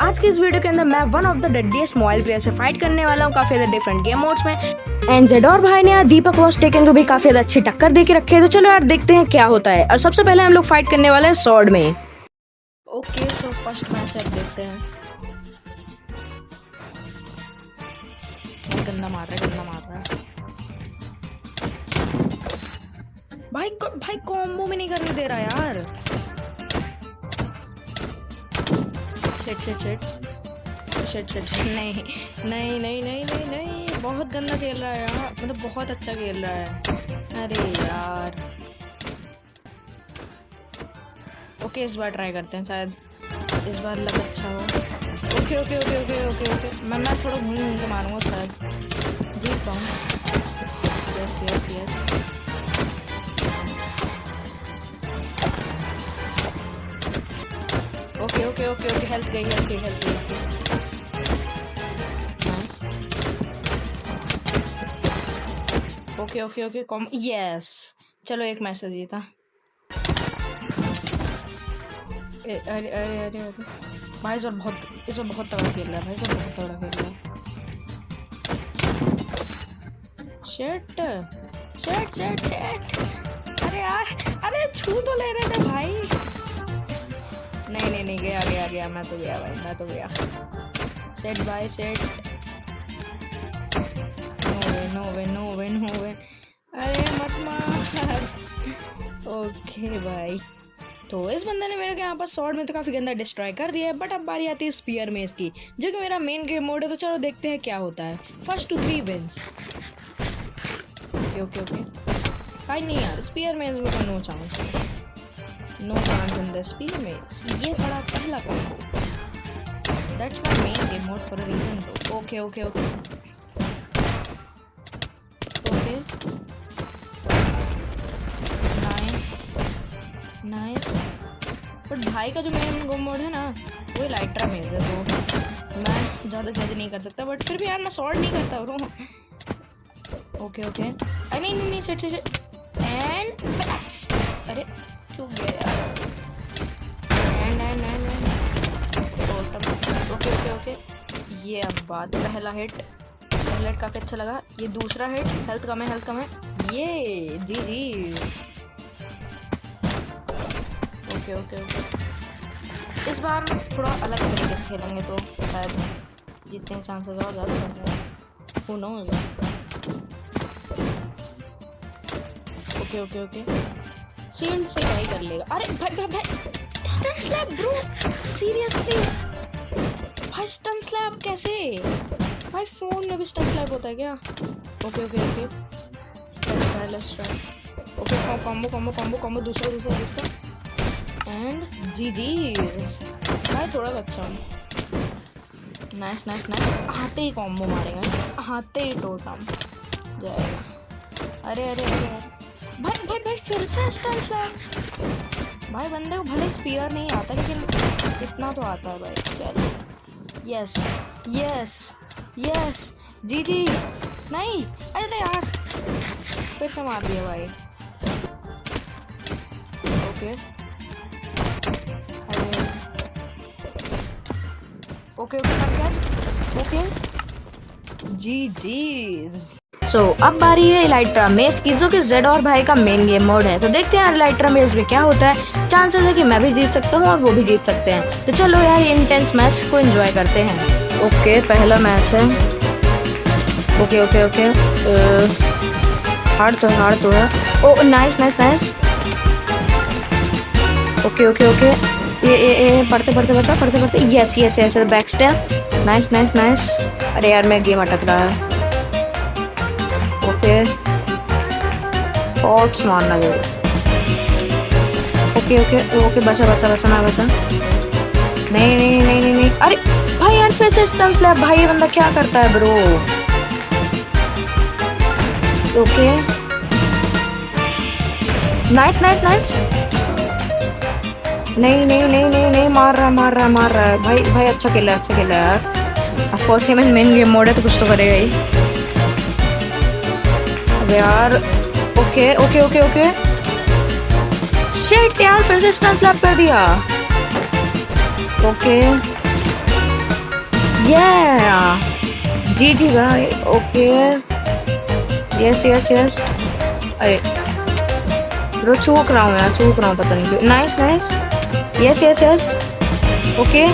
आज के इस वीडियो के अंदर मैं one of the deadliest mobile player से फाइट करने वाला हूँ काफी ज्यादा डिफरेंट गेम मोड्स में। एंड जेडोर भाई ने दीपक वॉज टेकन को भी काफी ज्यादा अच्छी टक्कर दे के रखे है। तो चलो यार देखते हैं क्या होता है। और सबसे पहले हम लोग फाइट करने वाले हैं स्वॉर्ड में। ओके सो फर्स्ट मैच अब देखते हैं। गंदा मार रहा है भाई कॉम्बो में नहीं करने दे रहा यार। शिट नहीं बहुत गंदा खेल रहा है यार, मतलब बहुत अच्छा खेल रहा है। अरे यार ओके इस बार ट्राई करते हैं, शायद इस बार लग अच्छा हो। ओके मैं थोड़ा घूम के मारूंगा, शायद जीत पाऊँ। यस ओके हेल्थ गई। नाइस। Okay com yes. चलो एक मैच से जीता। अरे भाई इस बार बहुत तगड़ा खेल रहा है शिट। अरे यार अरे छू तो ले रहे थे भाई। नहीं गया मैं तो गया। Set by set. No way. अरे मत मार। ओके भाई तो इस बंदे ने मेरे को यहाँ पर स्वॉर्ड में तो काफी गंदा डिस्ट्रॉय कर दिया है। बट अब बारी आती है स्पीयर में इसकी, जो कि मेरा मेन गेम मोड है। तो चलो देखते हैं क्या होता है। First to 3 wins. ओके भाई नहीं यार स्पीयर में no chance in the spear में। ये बड़ा पहला combo. That's my main game mode for a reason. Okay nice. But भाई का जो मेन गेम मोड है ना वो लाइट्रा मेज है, तो मैं ज़्यादा जज नहीं कर सकता। बट फिर भी यार मैं सॉर्ट नहीं करता ब्रो। ओके अरे नहीं सेट एंड अरे चूक गया यार। एंड ओके ये अब बात। पहला हिट काफी अच्छा लगा। ये दूसरा हिट हेल्थ कम है। ये जी ओके इस बार थोड़ा अलग तरीके से खेलेंगे तो शायद जीतने के चांसेस और ज़्यादा बढ़ जाए। हू नोज। ओके शील्ड से क्या ही कर लेगा। अरे भाई स्टन स्लैप ब्रो, सीरियसली भाई स्टन स्लैप कैसे? भाई फोन में भी स्टन स्लैप होता है क्या? Okay let's try. Okay combo दूसरा एंड जी भाई थोड़ा अच्छा। नाइस आते ही कॉम्बो मारेगा, आते ही टोटम जाएगा। अरे भाई फिर से स्टन स्लैप। भाई बंदे को भले स्पीयर नहीं आता लेकिन इतना तो आता है भाई। चलो यस जी नहीं। अरे यार फिर से मार दिया भाई। ओके जी सो अब बारी है इलाइट्रा मेज की, जो कि जेडोर भाई का मेन गेम मोड है। तो देखते हैं इलाइट्रा मेज में क्या होता है। चांसेस है कि मैं भी जीत सकता हूँ और वो भी जीत सकते हैं। तो चलो यार इंटेंस मैच को एंजॉय करते हैं। ओके पहला मैच है। ओके हार्ड तो है। ओ नाइस। ओके ये पढ़ते यस बैक स्टेप। नाइस। अरे यार मैं गेम अटक रहा है। ओके शॉट्स मारना जरूर। ओके बचा नहीं। अरे भाई यार फिर से स्टन स्लैप। भाई ये बंदा क्या करता है ब्रो? Okay nice. नहीं मार रहा है भाई अच्छा खेला यार। ऑफ कोर्स ये मेन गेम मोड है तो कुछ तो करेगा ही। अबे यार ओके शिट यार फिर से स्टन स्लैप कर दिया। Okay Yeah! जी जी भाई, ओके। Yes yes yes. अरे ब्रो, चूक रहा हूँ यार, चूक रहा हूँ, पता नहीं क्यों। Nice nice. Yes yes yes. Okay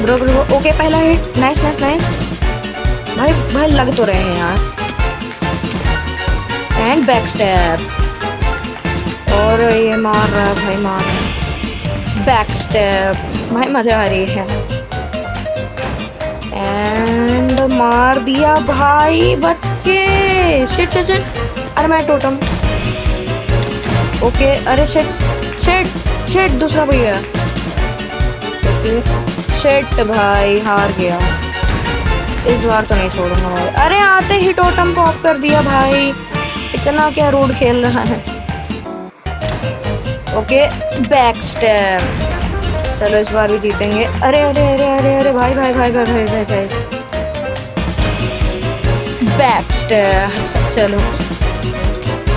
bro bro, okay, पहला हिट। Nice nice nice. भाई भाई लग तो रहे हैं यार। एंड बैक स्टेप, और ये मार रहा है भाई, मार रहा है। बैक स्टेप भाई, मजा आ रही है। एंड मार दिया भाई, बच के। Shit shit shit. अरे मैं टोटम। ओके, अरे शिट शिट शिट, दूसरा भैया। ओके शिट भाई, हार गया। इस बार तो नहीं छोड़ूंगा भाई। अरे आते ही टोटम पॉप कर दिया भाई, इतना क्या रूड खेल रहा है। ओके बैक स्टेप, चलो इस बार भी जीतेंगे। अरे अरे अरे अरे अरे भाई भाई भाई भाई भाई भाई भाई। बैक स्टेप, चलो।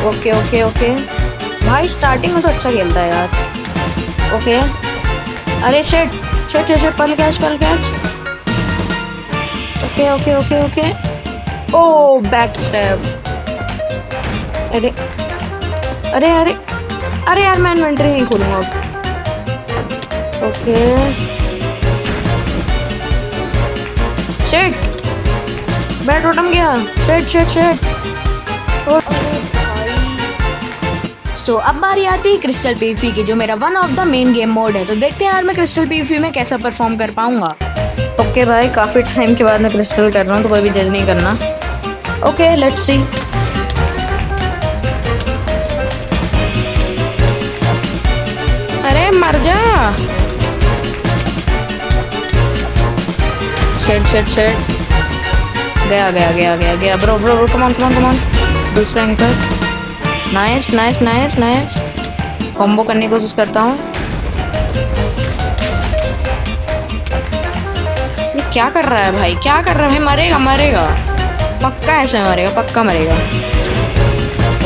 ओके ओके ओके भाई, स्टार्टिंग में तो अच्छा खेलता है यार। ओके, अरे shit shit shit, pull catch pull catch. Okay okay okay okay. Oh back step. अरे अरे अरे अरे यार, मैं इन्वेंटरी नहीं खोलूंगा अब। ओके शिट, बैट उठम गया। Shit shit shit. सो अब बारी आती है क्रिस्टल पीवीपी की, जो मेरा one of the main game mode है। तो देखते हैं यार मैं क्रिस्टल पीवीपी में कैसा परफॉर्म कर पाऊंगा। ओके भाई, काफ़ी टाइम के बाद मैं क्रिस्टल कर रहा हूँ, तो कोई भी जज नहीं करना। Okay let's see. अरे मर जा। शेट शेट शेट, गया गया गया गया गया। Bro bro bro, come on come on come on. दूसरा anchor. Nice nice nice nice. Combo करने की कोशिश करता हूँ। ये क्या कर रहा है भाई, क्या कर रहा है भाई? मरेगा मरेगा पक्का, ऐसे मरेगा, पक्का मरेगा।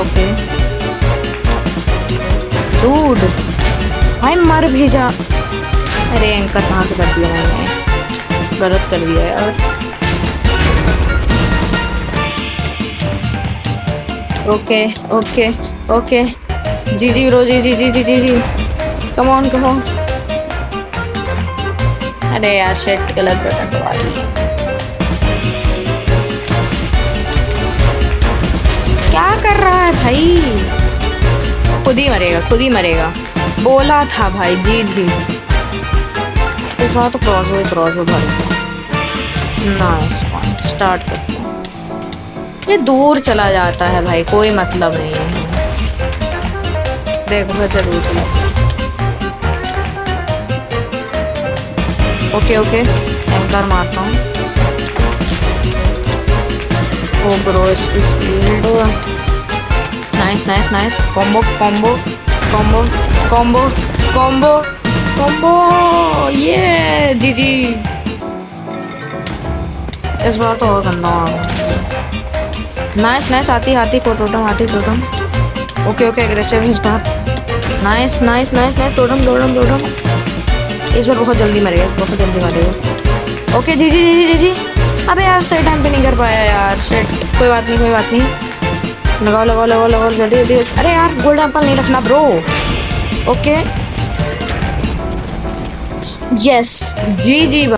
ओके डूड भाई, मर भी जा। अरे एंकर कहाँ से कर दिया मैंने, गलत कर दिया यार। ओके ओके ओके, जी जी ब्रो, जी जी जी जी जी जी, कम ऑन कम ऑन। अरे यार शिट, गलत बटन दबा दी। क्या कर रहा है भाई? खुद ही मरेगा, खुद ही मरेगा, बोला था भाई। जी जी, इस बार तो क्रॉस हो भाई। नाइस पॉइंट, स्टार्ट करते हैं। ये दूर चला जाता है भाई, कोई मतलब नहीं है। देखो बच्चा दूर चला। ओके ओके, एंकर मारता हूँ। Oh bro, speed. Nice nice nice. Combo combo combo combo combo combo, ये जी जी। इस बार तो और गंदा। नाइस नाइस, आती आती टोटम, आती टोटम। ओके ओके, एग्रेसिव इस बार। Nice nice nice nice, totem totem totem. इस बार बहुत जल्दी मरेगा, बहुत जल्दी मरेगा। ओके जी जी जी जी जी। अबे यार सही टाइम पे नहीं कर पाया यार, शिट। कोई बात नहीं, कोई बात नहीं। लगाओ लगाओ लगाओ लगाओ, जल्दी जल्दी। अरे यार गोल्डन एप्पल नहीं रखना ब्रो। ओके यस, जी जी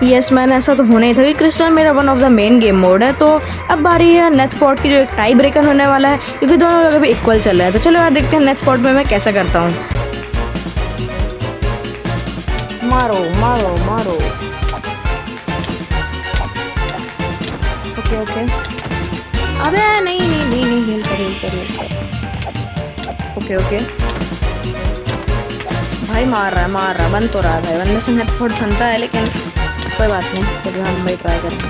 यस मैन, ऐसा तो होना ही था कि क्रिस्टल मेरा one of the main game mode है। तो अब बारी है नेथ पॉट की, जो एक टाई ब्रेकर होने वाला है, क्योंकि दोनों जगह पे इक्वल चल रहा है। तो चलो यार देखते हैं नेथ पॉट में मैं कैसा करता हूँ। मारो मारो मारो। ओके ओके, अबे नहीं नहीं नहीं नहीं, हिल कर हिल कर हिल कर। ओके ओके भाई, मार रहा है, बन तो रहा है भाई। बनने से नेथ पॉट बनता है, लेकिन कोई बात नहीं, फिर हम भाई ट्राई करेंगे।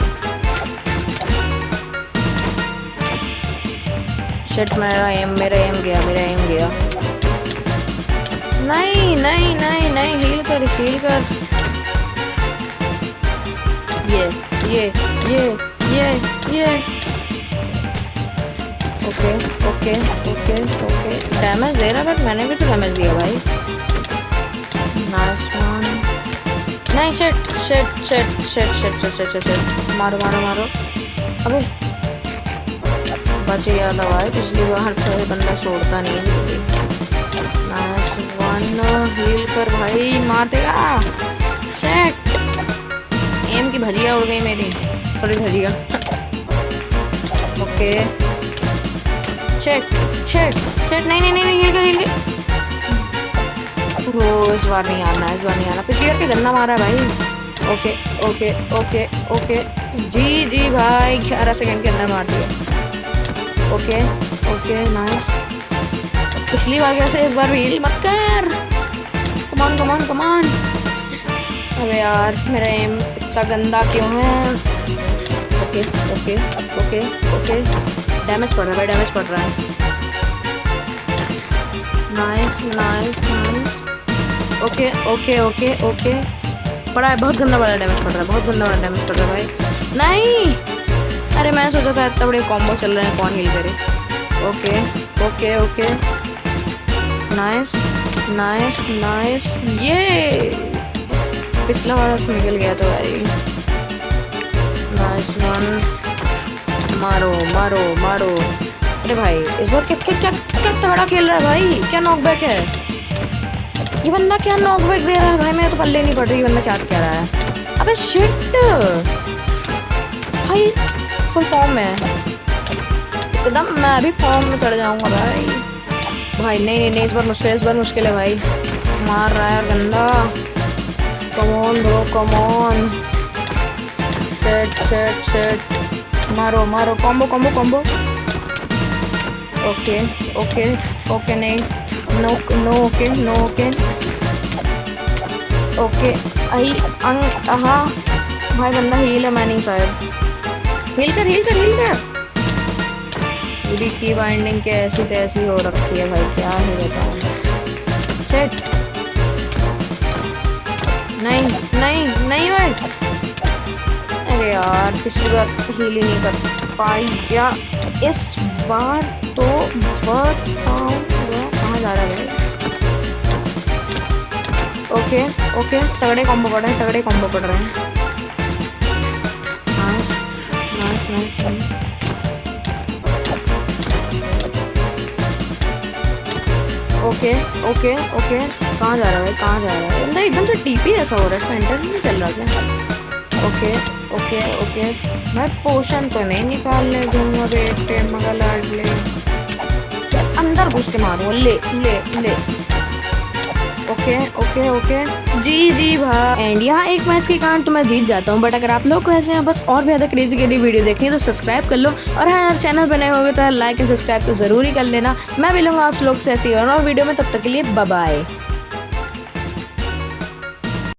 शिट, मेरा एम गया, मेरा एम गया। नहीं नहीं नहीं नहीं, हील कर हील कर। ये ये ये ये ये। Okay okay okay okay, damage दे रहा, बट मैंने भी तो डैमेज दिया भाई। Nice one. नहीं shit shit shit shit shit shit shit shit मारो मारो मारो। अबे बच गया था भाई, पिछली बार तो बंदा छोड़ता नहीं है जल्दी। नाइस वन, हील कर भाई, मार देगा। शिट, एम की भजिया उड़ गई मेरी, थोड़ी भजिया। ओके शिट शिट शिट, नहीं नहीं नहीं, हील कर हील कर। ओ इस बार नहीं आना, इस बार नहीं आना, पिछली बार के गंदा मारा है भाई। ओके ओके ओके ओके, जी जी भाई 11 सेकंड के अंदर मार दिया। ओके ओके नाइस, पिछली बार कैसे इस बार भी हील मत कर। कमान कमान कमान। अबे यार मेरा एम इतना गंदा क्यों है। Okay okay okay okay, damage पड़ रहा है भाई, डैमेज पड़ रहा है। Nice nice nice. Okay okay okay okay, पड़ा है, बहुत गंदा वाला डैमेज पड़ रहा है, बहुत गंदा वाला डैमेज पड़ रहा है भाई। नहीं, अरे मैं सोचा था इतना बड़े कॉम्बो चल रहे हैं, कौन हील करे। Okay okay okay nice nice nice, ये पिछला वाला तो निकल गया था भाई। नाइस वन, मारो मारो मारो। अरे भाई इस बार क्या क्या क्या क्या तगड़ा खेल रहा है भाई, क्या नॉकबैक है ये बंदा, क्या नॉकबैक दे रहा है भाई, मैं तो पल्ले नहीं पड़ रही बंदा क्या कह रहा है। अबे शिट भाई, फुल फॉर्म में एकदम, मैं भी फॉर्म में चढ़ जाऊंगा भाई। भाई नहीं नहीं, इस बार मुश्किल, इस बार मुश्किल है भाई, मार रहा है गंदा। Come on bro come on, shit shit shit, मारो मारो, combo combo combo. Okay okay okay, नहीं no no, okay no okay okay, आई अंग आहा भाई, बंदा हील है, मैं नहीं शायद। हील कर हील कर हील कर। पूरी की बाइंडिंग के ऐसी तैसी हो रखी है भाई, क्या है बताओ। शिट, नहीं नहीं नहीं भाई, अरे यार पिछली बार हील ही नहीं कर पाई क्या, इस बार तो कहाँ जा रहा है भाई। ओके ओके, तगड़े कॉम्बो पड़ रहे हैं, तगड़े कॉम्बो पड़ रहे हैं। Nice nice nice. Okay okay okay, कहाँ जा रहा है भाई, कहाँ जा रहा है बंदा, एकदम से टीपी ऐसा हो रहा है, इसका इंटरनेट नहीं चल रहा क्या। ओके ओके ओके, मैं पोशन तो नहीं निकालने दूंगा बेटे, मगर लाडले अंदर घुस के मारूंगा, ले ले ले। ओके ओके ओके, जी जी भाई। एंड यहाँ एक मैच के कारण तो मैं जीत जाता हूँ, बट अगर आप लोग को ऐसे यहाँ बस और भी ज़्यादा क्रेजी क्रेजी वीडियो देखनी है तो सब्सक्राइब कर लो, और हाँ यार चैनल पर नए होगे तो लाइक एंड सब्सक्राइब तो ज़रूर ही कर लेना। मैं मिलूंगा आप लोग से ऐसी और वीडियो में, तब तक के लिए बाय बाय।